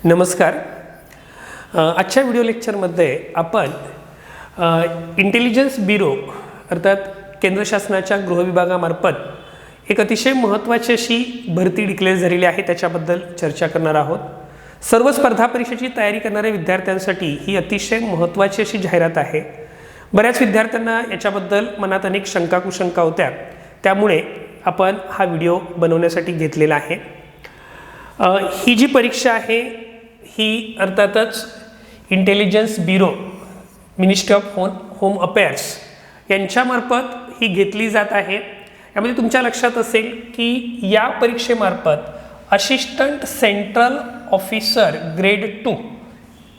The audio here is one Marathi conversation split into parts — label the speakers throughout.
Speaker 1: नमस्कार. आजच्या व्हिडिओ लेक्चरमध्ये आपण इंटेलिजन्स ब्युरो अर्थात केंद्र शासनाच्या गृह विभागामार्फत एक अतिशय महत्त्वाची अशी भरती डिक्लेअर झालेली आहे त्याच्याबद्दल चर्चा करणार आहोत. सर्व स्पर्धा परीक्षेची तयारी करणाऱ्या विद्यार्थ्यांसाठी ही अतिशय महत्त्वाची अशी जाहिरात आहे. बऱ्याच विद्यार्थ्यांना याच्याबद्दल मनात अनेक शंका कुशंका होत्या, त्यामुळे आपण हा व्हिडिओ बनवण्यासाठी घेतलेला आहे. ही जी परीक्षा आहे ही अर्थातच intelligence bureau ministry of home affairs यांच्यामार्फत ही घेतली जात आहे. यामध्ये तुमच्या लक्षात असेल की या परीक्षेमार्फत असिस्टंट सेंट्रल ऑफिसर ग्रेड 2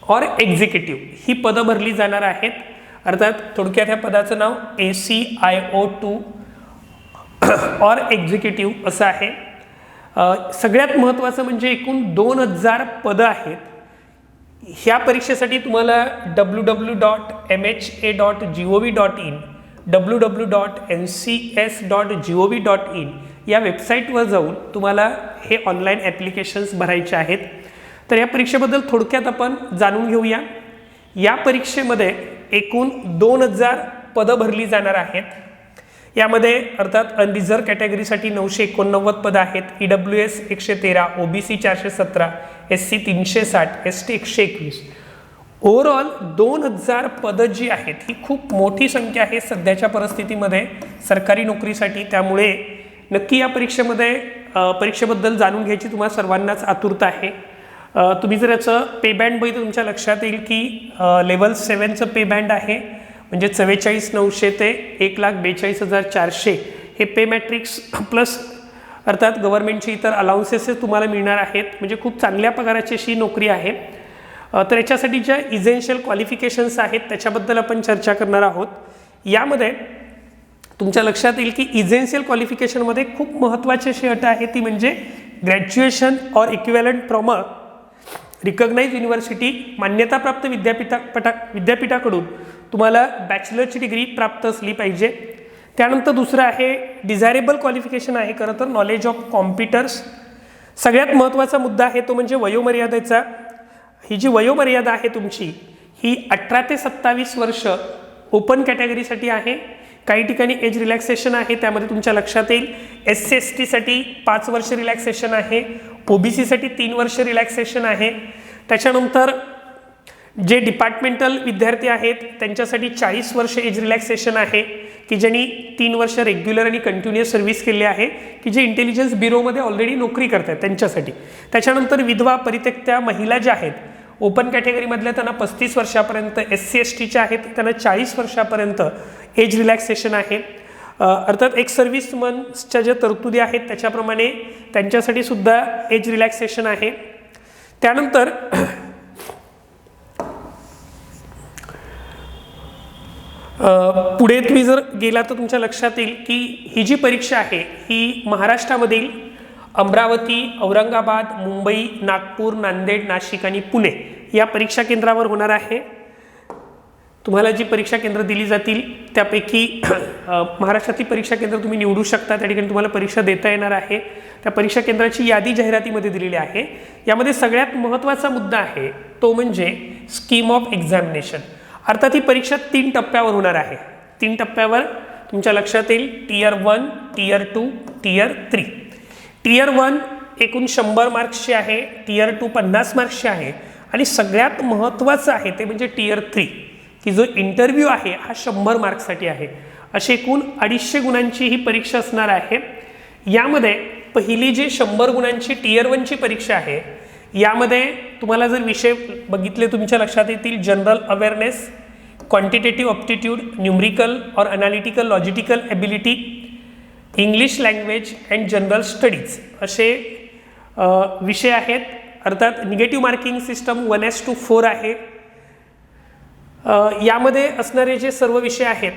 Speaker 1: और एक्झिक्युटिव्ह ही पदं भरली जाणार आहेत. अर्थात थोडक्यात ह्या पदाचं नाव ACIO2 और एक्झिक्युटिव्ह असं आहे. सगळ्यात महत्त्वाचं म्हणजे एकूण 2000 पदं आहेत. ह्या परीक्षेसाठी तुम्हाला www.mha.gov.in www.ncs.gov.in या वेबसाईटवर जाऊन तुम्हाला हे ऑनलाईन ॲप्लिकेशन्स भरायचे आहेत. तर या परीक्षेबद्दल थोडक्यात आपण जाणून घेऊया. या परीक्षेमध्ये एकूण 2000 पदं भरली जाणार आहेत. यामध्ये अर्थात अनरिझर्व कॅटेगरीसाठी 989 पदं आहेत, EWS 113, OBC 417, SC 360, ST 121. Overall 2000 पदं जी आहेत ही खूप मोठी संख्या आहे सध्याच्या परिस्थितीमध्ये सरकारी नोकरीसाठी. त्यामुळे नक्की या परीक्षेबद्दल जाणून घ्यायची तुम्हाला सर्वांनाच आतुरता आहे. तुम्ही जर याचं पे बँड बघितलं तुमच्या लक्षात येईल की लेवल 7चं पे बँड आहे, म्हणजे 44,900 ते 1,42,400 हे पे मॅट्रिक्स प्लस अर्थात गव्हर्नमेंटची इतर अलाउन्सेस तुम्हाला मिळणार आहेत. म्हणजे खूप चांगल्या पगाराची अशी नोकरी आहे. तर याच्यासाठी ज्या इसेन्शियल क्वालिफिकेशन्स आहेत त्याच्याबद्दल आपण चर्चा करणार आहोत. यामध्ये तुमच्या लक्षात येईल की इसेन्शियल क्वालिफिकेशनमध्ये खूप महत्त्वाची अशी अट आहे, ती म्हणजे graduation or equivalent from a recognise university, मान्यताप्राप्त विद्यापीठाकडून तुम्हाला बॅचलरची डिग्री प्राप्त असली पाहिजे. त्यानंतर दुसरं आहे डिझायरेबल क्वालिफिकेशन आहे खरं तर नॉलेज ऑफ कॉम्प्युटर्स. सगळ्यात महत्त्वाचा मुद्दा आहे तो म्हणजे वयोमर्यादेचा. ही जी वयोमर्यादा आहे तुमची ही 18 ते 27 वर्ष ओपन कॅटेगरीसाठी आहे. काही ठिकाणी एज रिलॅक्सेशन आहे, त्यामध्ये तुमच्या लक्षात येईल SC/ST साठी 5 वर्ष रिलॅक्सेशन आहे, OBC साठी 3 वर्ष रिलॅक्सेशन आहे. त्याच्यानंतर जे डिपार्टमेंटल विद्यार्थी आहेत त्यांच्यासाठी 40 वर्ष एज रिलॅक्सेशन आहे, की ज्यांनी 3 वर्ष रेग्युलर आणि कंटिन्युअस सर्व्हिस केली आहे, की जे इंटेलिजन्स ब्युरोमध्ये ऑलरेडी नोकरी करतात त्यांच्यासाठी. त्याच्यानंतर विधवा परित्यक्त्या महिला ज्या आहेत ओपन कॅटेगरीमधल्या त्यांना 35 वर्षापर्यंत, SC/STच्या आहेत त्यांना 40 वर्षापर्यंत एज रिलॅक्सेशन आहे. अर्थात एक सर्व्हिसमन्सच्या ज्या तरतुदी आहेत त्याच्याप्रमाणे त्यांच्यासाठी सुद्धा एज रिलॅक्सेशन आहे. त्यानंतर पुढे तुम्ही जर गेला तर तुमच्या लक्षात येईल की ही जी परीक्षा आहे ही महाराष्ट्रामधील अमरावती, औरंगाबाद, मुंबई, नागपूर, नांदेड, नाशिक आणि पुणे या परीक्षा केंद्रावर होणार आहे. तुम्हाला जी परीक्षा केंद्र दिली जातील त्यापैकी महाराष्ट्रातील परीक्षा केंद्र तुम्ही निवडू शकता. त्या ठिकाणी तुम्हाला परीक्षा देता येणार आहे. त्या परीक्षा केंद्राची यादी जाहिरातीमध्ये दिलेली आहे. यामध्ये सगळ्यात महत्त्वाचा मुद्दा आहे तो म्हणजे स्कीम ऑफ एक्झामिनेशन. अर्थात ही परीक्षा 3 टप्प्यावर होणार आहे. 3 टप्प्यावर तुमच्या लक्षात येईल Tier 1, Tier 2, Tier 3. Tier 1 एकूण 100 मार्क्सची आहे, Tier 2 50 मार्क्सची आहे आणि सगळ्यात महत्त्वाचं आहे ते म्हणजे Tier 3 की जो इंटरव्ह्यू आहे हा 100 मार्क्ससाठी आहे. अशी एकूण 250 गुणांची ही परीक्षा असणार आहे. यामध्ये पहिली जी 100 गुणांची Tier 1ची परीक्षा आहे यामध्ये तुम्हाला जर विषय बघितले तुमच्या लक्षात येतील general awareness, quantitative aptitude, numerical और analytical logical ability, English language and general studies असे विषय आहेत. अर्थात निगेटिव्ह मार्किंग सिस्टम 1:4 आहे. यामध्ये असणारे जे सर्व विषय आहेत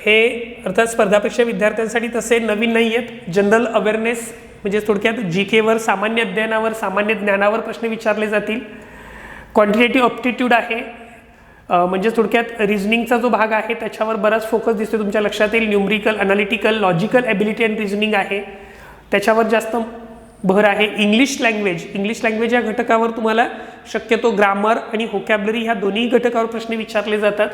Speaker 1: हे अर्थात स्पर्धा परीक्षा विद्यार्थ्यांसाठी तसे नवीन नाही आहेत. जनरल अवेअरनेस म्हणजे थोडक्यात GKवर, सामान्य अध्ययनावर, सामान्य ज्ञानावर प्रश्न विचारले जातील. क्वांटिटेटिव्ह अप्टिट्यूड आहे, म्हणजे थोडक्यात रिझनिंगचा जो भाग आहे त्याच्यावर बराच फोकस दिसतो तुमच्या लक्षात येईल. Numerical, analytical, logical ability and reasoning आहे त्याच्यावर जास्त भर आहे. इंग्लिश लँग्वेज या घटकावर तुम्हाला शक्यतो ग्रामर आणि व्होकॅब्युलरी ह्या दोन्ही घटकावर प्रश्न विचारले जातात.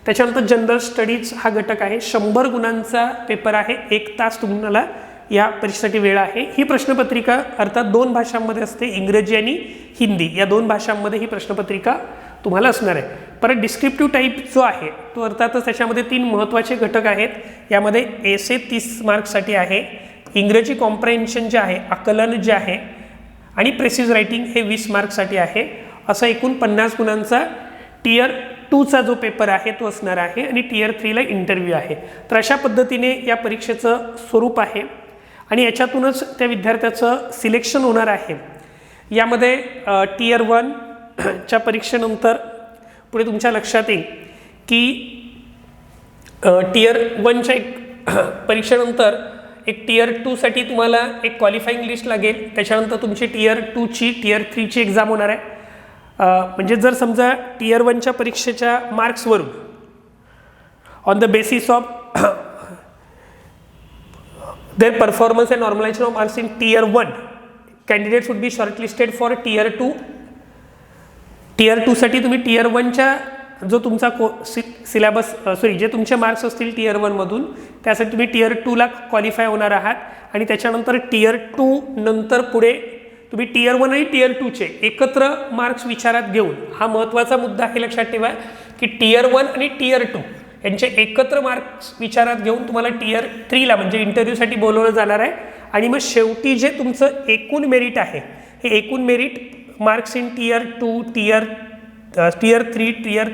Speaker 1: त्याच्यानंतर जनरल स्टडीज हा घटक आहे. 100 गुणांचा पेपर आहे. 1 तास तुम्हाला या परीक्षेसाठी वेळ आहे. ही प्रश्नपत्रिका अर्थात 2 भाषांमध्ये असते, इंग्रजी आणि हिंदी या 2 भाषांमध्ये ही प्रश्नपत्रिका तुम्हाला असणार आहे. परत डिस्क्रिप्टिव्ह टाईप जो आहे तो अर्थातच त्याच्यामध्ये 3 महत्त्वाचे घटक आहेत. यामध्ये एसे 30 मार्क्ससाठी आहे, इंग्रजी कॉम्प्रेन्शन जे आहे, आकलन जे आहे आणि प्रेसिज रायटिंग हे 20 मार्क्ससाठी आहे. असा एकूण 50 गुणांचा टियर 2चा जो पेपर आहे तो असणार आहे आणि टियर 3ला इंटरव्ह्यू आहे. तर अशा पद्धतीने या परीक्षेचं स्वरूप आहे आणि याच्यातूनच त्या विद्यार्थ्याचं सिलेक्शन होणार आहे. यामध्ये टियर 1च्या परीक्षेनंतर पुढे तुमच्या लक्षात येईल की टियर 1च्या एक परीक्षेनंतर एक टियर 2साठी तुम्हाला एक क्वालिफाईंग लिस्ट लागेल. त्याच्यानंतर तुमची टियर 2ची टियर 3ची एक्झाम होणार आहे. म्हणजे जर समजा टियर 1च्या परीक्षेच्या मार्क्सवरून on the basis of their performance and normalisation of marks in tier 1 candidates would be shortlisted for tier 2. Tier 2साठी तुम्ही टियर 1च्या जो तुमचा सिलेबस जे तुमचे मार्क्स असतील टियर 1मधून त्यासाठी तुम्ही टियर 2ला क्वालिफाय होणार आहात आणि त्याच्यानंतर टियर 2 नंतर पुढे तुम्ही टियर 1 आणि टियर 2चे एकत्र मार्क्स विचारात घेऊन, हा महत्त्वाचा मुद्दा आहे लक्षात ठेवा की टियर 1 आणि टियर 2 यांचे एकत्र मार्क्स विचारात घेऊन तुम्हाला टियर 3ला म्हणजे इंटरव्ह्यूसाठी बोलवलं जाणार आहे. आणि मग शेवटी जे तुमचं एकूण मेरिट आहे हे एकूण merit marks in tier 2, tier 3, tier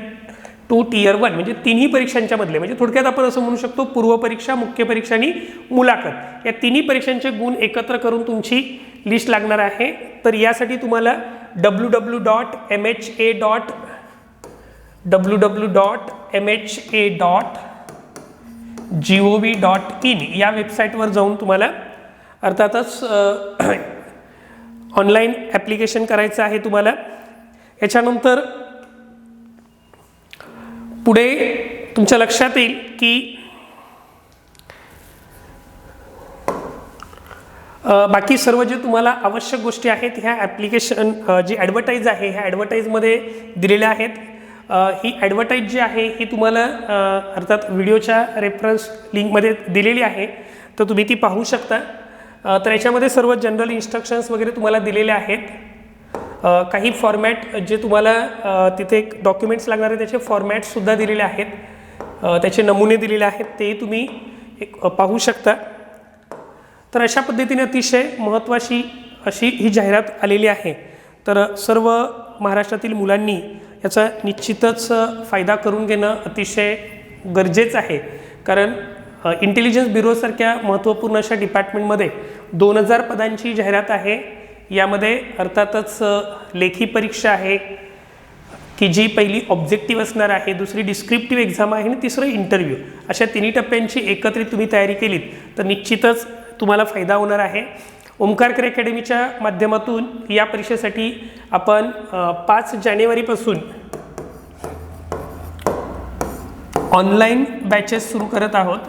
Speaker 1: 2, tier 1 म्हणजे तिन्ही परीक्षांच्या मधले, म्हणजे थोडक्यात आपण असं म्हणू शकतो पूर्व परीक्षा, मुख्य परीक्षा आणि मुलाखत या तिन्ही परीक्षांचे गुण एकत्र करून तुमची लिस्ट लागणार आहे. तर यासाठी तुम्हाला www.mha.gov.in या वेबसाईटवर जाऊन तुम्हाला अर्थातच ऑनलाईन ॲप्लिकेशन करायचं आहे तुम्हाला. याच्यानंतर पुढे तुमच्या लक्षात येईल की बाकी सर्व जे तुम्हाला आवश्यक गोष्टी आहेत ह्या ॲप्लिकेशन जी ॲडव्हर्टाईज आहे ह्या ॲडव्हर्टाईजमध्ये दिलेल्या आहेत. ही ॲडव्हर्टाईज जी आहे ही तुम्हाला अर्थात व्हिडिओच्या रेफरन्स लिंकमध्ये दिलेली आहे, तर तुम्ही ती पाहू शकता. तर याच्यामध्ये सर्व जनरल इन्स्ट्रक्शन्स वगैरे तुम्हाला दिलेले आहेत. काही फॉर्मॅट जे तुम्हाला तिथे डॉक्युमेंट्स लागणार आहेत त्याचे फॉर्मॅट्ससुद्धा दिलेले आहेत, त्याचे नमुने दिलेले आहेत, ते तुम्ही पाहू शकता. तर अशा पद्धतीने अतिशय महत्त्वाची अशी ही जाहिरात आलेली आहे. तर सर्व महाराष्ट्रातील मुलांनी याचा निश्चितच फायदा करून घेणं अतिशय गरजेचं आहे. कारण इंटेलिजन्स ब्युरोसारख्या महत्त्वपूर्ण अशा डिपार्टमेंटमध्ये 2000 पदांची जाहिरात आहे. यामध्ये अर्थातच लेखी परीक्षा आहे की जी पहिली ऑब्जेक्टिव्ह असणार आहे, दुसरी डिस्क्रिप्टिव्ह एक्झाम आहे आणि तिसरं इंटरव्ह्यू. अशा तिन्ही टप्प्यांची एकत्रित तुम्ही तयारी केलीत तर निश्चितच तुम्हाला फायदा होणार आहे. ओमकारकर अकॅडमीच्या माध्यमातून या परीक्षेसाठी आपण 5 जानेवारीपासून ऑनलाईन बॅचेस सुरू करत आहोत.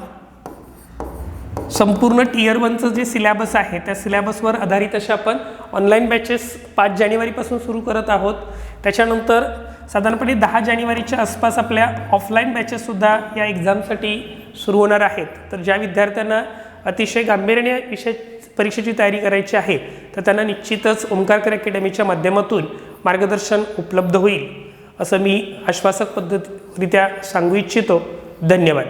Speaker 1: संपूर्ण टियर 1चं जे सिलेबस आहे त्या सिलेबसवर आधारित अशा आपण ऑनलाईन बॅचेस 5 जानेवारीपासून सुरू करत आहोत. त्याच्यानंतर साधारणपणे 10 जानेवारीच्या आसपास आपल्या ऑफलाईन बॅचेससुद्धा या एक्झामसाठी सुरू होणार आहेत. तर ज्या विद्यार्थ्यांना अतिशय गांभीर्याने विषय परीक्षेची तयारी करायची आहे तर त्यांना निश्चितच ओमकारकर अकॅडमीच्या माध्यमातून मार्गदर्शन उपलब्ध होईल असं मी आश्वासक पद्धतरित्या सांगू इच्छितो. धन्यवाद.